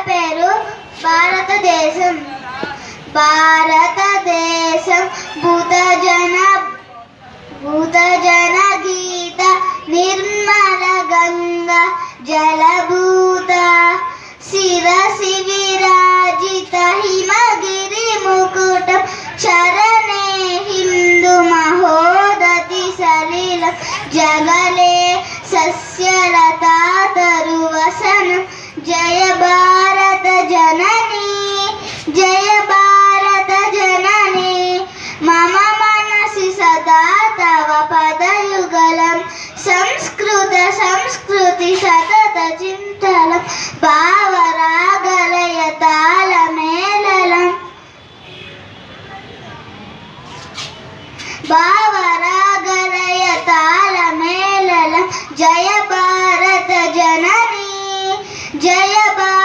పేరు భారతదేశం. భారతదేశం భూతజన గీత నిర్మల గంగా జలభూత శిరసి విరాజిత హిమగిరి ముకుటం చరణే హిందూ మహోదతి సలిలం జగలే సస్యలతా తరువసనం. జయ భారత జననీ జయ భారత జననీ మమ మనసి సదా తవ పదయుగలం సంస్కృతి సతత చింతనం భావరాగలయ తాళమేళనం భావరాగలయ తాళమేళనం. జయ భారత జననీ జయ భారత